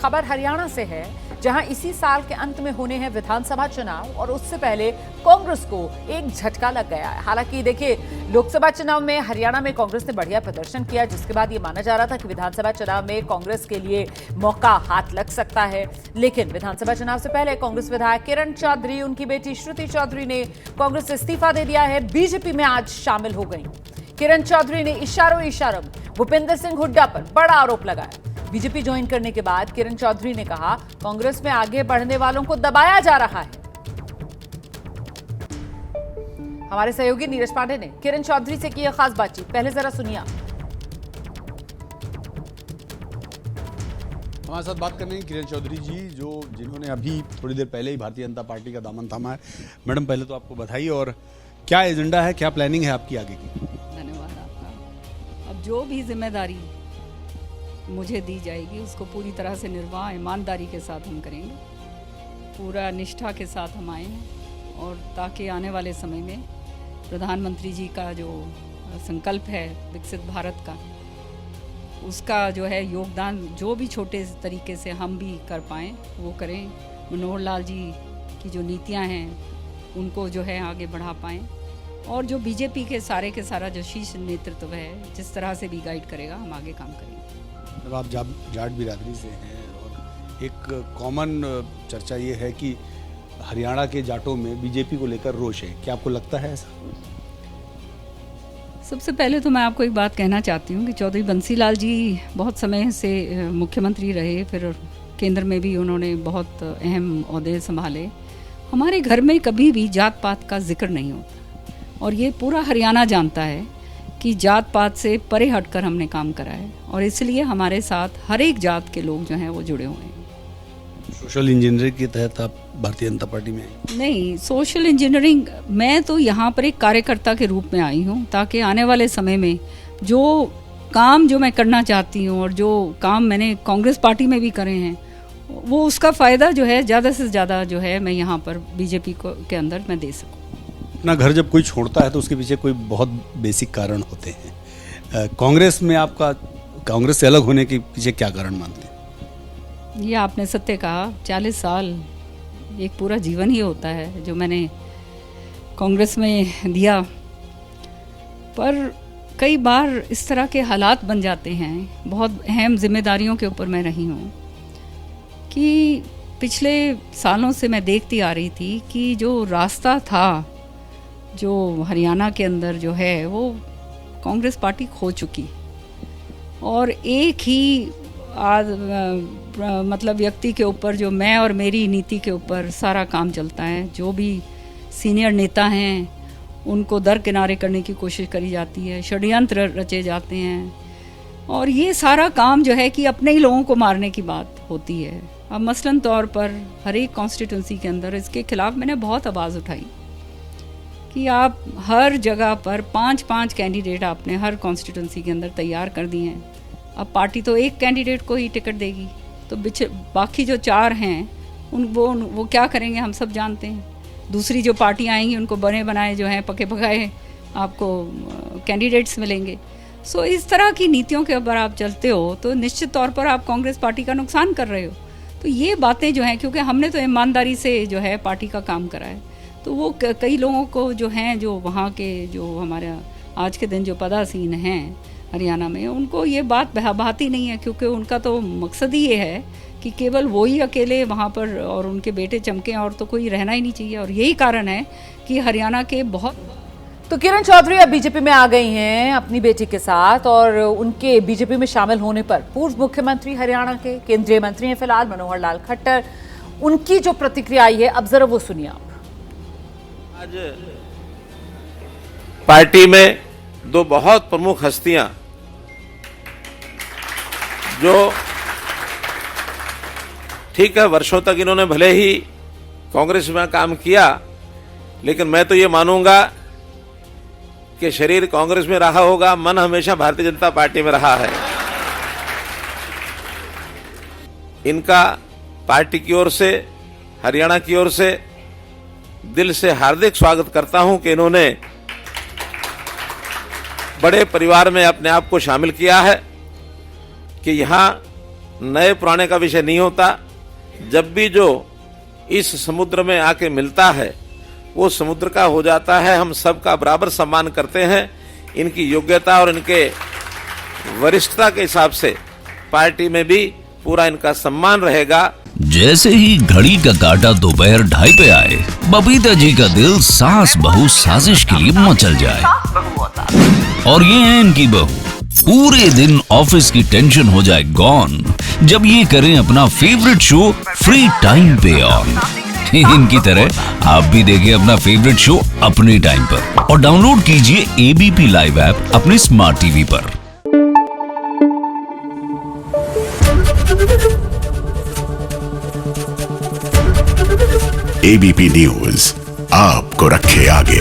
खबर हरियाणा से है, जहां इसी साल के अंत में होने हैं विधानसभा चुनाव और उससे पहले कांग्रेस को एक झटका लग गया है। हालांकि देखिए, लोकसभा चुनाव में हरियाणा में कांग्रेस ने बढ़िया प्रदर्शन किया, जिसके बाद ये माना जा रहा था कि विधानसभा चुनाव में कांग्रेस के लिए मौका हाथ लग सकता है। लेकिन विधानसभा चुनाव से पहले कांग्रेस विधायक किरण चौधरी, उनकी बेटी श्रुति चौधरी ने कांग्रेस से इस्तीफा दे दिया है, बीजेपी में आज शामिल हो गई। किरण चौधरी ने इशारों भूपेंद्र सिंह हुड्डा पर बड़ा आरोप लगाया। बीजेपी ज्वाइन करने के बाद किरण चौधरी ने कहा, कांग्रेस में आगे बढ़ने वालों को दबाया जा रहा है। हमारे सहयोगी नीरज पांडे ने किरण चौधरी से की है खास बातचीत, पहले जरा सुनिए। हमारे साथ बात करने किरण चौधरी जी, जिन्होंने अभी थोड़ी देर पहले ही भारतीय जनता पार्टी का दामन थामा है। मैडम, पहले तो आपको बधाई। और क्या एजेंडा है, क्या प्लानिंग है आपकी आगे की? धन्यवाद आपका। अब जो भी जिम्मेदारी मुझे दी जाएगी उसको पूरी तरह से निर्वाह ईमानदारी के साथ हम करेंगे, पूरा निष्ठा के साथ हम आए हैं, और ताकि आने वाले समय में प्रधानमंत्री जी का जो संकल्प है विकसित भारत का, उसका जो है योगदान जो भी छोटे तरीके से हम भी कर पाएँ वो करें। मनोहर लाल जी की जो नीतियाँ हैं उनको जो है आगे बढ़ा पाएँ, और जो बीजेपी के सारा जो शीर्ष नेतृत्व है जिस तरह से भी गाइड करेगा, हम आगे काम करेंगे। अब आप जाट बिरादरी से हैं और एक कॉमन चर्चा ये है कि हरियाणा के जाटों में बीजेपी को लेकर रोष है, क्या आपको लगता है ऐसा? सबसे पहले तो मैं आपको एक बात कहना चाहती हूँ कि चौधरी बंसीलाल जी बहुत समय से मुख्यमंत्री रहे, फिर केंद्र में भी उन्होंने बहुत अहम ओहदे संभाले। हमारे घर में कभी भी जात पात का जिक्र नहीं होता, और ये पूरा हरियाणा जानता है कि जात पात से परे हटकर हमने काम करा है, और इसलिए हमारे साथ हर एक जात के लोग जो हैं वो जुड़े हुए हैं। सोशल इंजीनियरिंग के तहत आप भारतीय जनता पार्टी में आई? नहीं, सोशल इंजीनियरिंग, मैं तो यहाँ पर एक कार्यकर्ता के रूप में आई हूँ, ताकि आने वाले समय में जो काम जो मैं करना चाहती हूँ और जो काम मैंने कांग्रेस पार्टी में भी करे हैं, वो उसका फ़ायदा जो है ज़्यादा से ज़्यादा जो है मैं यहाँ पर बीजेपी के अंदर मैं दे सकूँ। अपना घर जब कोई छोड़ता है तो उसके पीछे कोई बहुत बेसिक कारण होते हैं। कांग्रेस में आपका कांग्रेस से अलग होने के पीछे क्या कारण मानते हैं? ये आपने सत्य कहा, 40 साल एक पूरा जीवन ही होता है जो मैंने कांग्रेस में दिया, पर कई बार इस तरह के हालात बन जाते हैं, बहुत अहम जिम्मेदारियों के ऊपर मैं रही हूँ, कि पिछले सालों से मैं देखती आ रही थी कि जो रास्ता था जो हरियाणा के अंदर जो है वो कांग्रेस पार्टी खो चुकी, और एक ही मतलब व्यक्ति के ऊपर, जो मैं और मेरी नीति के ऊपर सारा काम चलता है। जो भी सीनियर नेता हैं उनको दरकिनारे करने की कोशिश करी जाती है, षड्यंत्र रचे जाते हैं, और ये सारा काम जो है कि अपने ही लोगों को मारने की बात होती है। अब मसलन तौर पर हर एक कॉन्स्टिट्यूंसी के अंदर इसके खिलाफ मैंने बहुत आवाज़ उठाई कि आप हर जगह पर 5-5 कैंडिडेट आपने हर कॉन्स्टिट्यूंसी के अंदर तैयार कर दिए हैं। अब पार्टी तो एक कैंडिडेट को ही टिकट देगी, तो बाकी जो 4 हैं वो क्या करेंगे हम सब जानते हैं। दूसरी जो पार्टियाँ आएंगी उनको बने बनाए जो हैं पके पकाए आपको कैंडिडेट्स मिलेंगे। सो इस तरह की नीतियों के ऊपर आप चलते हो तो निश्चित तौर पर आप कांग्रेस पार्टी का नुकसान कर रहे हो। तो ये बातें जो हैं, क्योंकि हमने तो ईमानदारी से जो है पार्टी का काम करा है, तो वो कई लोगों को जो हैं, जो वहाँ के जो हमारे आज के दिन जो पदासीन हैं हरियाणा में, उनको ये बात भाती नहीं है, क्योंकि उनका तो मकसद ही ये है कि केवल वो ही अकेले वहाँ पर और उनके बेटे चमकें, और तो कोई रहना ही नहीं चाहिए। और यही कारण है कि हरियाणा के बहुत तो किरण चौधरी अब बीजेपी में आ गई हैं अपनी बेटी के साथ, और उनके बीजेपी में शामिल होने पर पूर्व मुख्यमंत्री हरियाणा के केंद्रीय मंत्री हैं फिलहाल मनोहर लाल खट्टर, उनकी जो प्रतिक्रिया आई है अब जरा वो सुनिए आप। आज पार्टी में 2 बहुत प्रमुख हस्तियां जो ठीक है वर्षों तक इन्होंने भले ही कांग्रेस में काम किया, लेकिन मैं तो ये मानूंगा कि शरीर कांग्रेस में रहा होगा, मन हमेशा भारतीय जनता पार्टी में रहा है। इनका पार्टी की ओर से, हरियाणा की ओर से दिल से हार्दिक स्वागत करता हूं कि इन्होंने बड़े परिवार में अपने आप को शामिल किया है, कि यहाँ नए पुराने का विषय नहीं होता। जब भी जो इस समुद्र में आके मिलता है वो समुद्र का हो जाता है। हम सबका बराबर सम्मान करते हैं। इनकी योग्यता और इनके वरिष्ठता के हिसाब से पार्टी में भी पूरा इनका सम्मान रहेगा। जैसे ही घड़ी का काटा दोपहर 2:30 पे आए, बबीता जी का दिल सास बहू साजिश के लिए मचल जाए। और ये है इनकी बहू, पूरे दिन ऑफिस की टेंशन हो जाए गॉन जब ये करें अपना फेवरेट शो फ्री टाइम पे ऑन। इनकी तरह आप भी देखिए अपना फेवरेट शो अपने टाइम पर और डाउनलोड कीजिए एबीपी लाइव ऐप अपने स्मार्ट टीवी पर। एबीपी न्यूज आपको रखे आगे।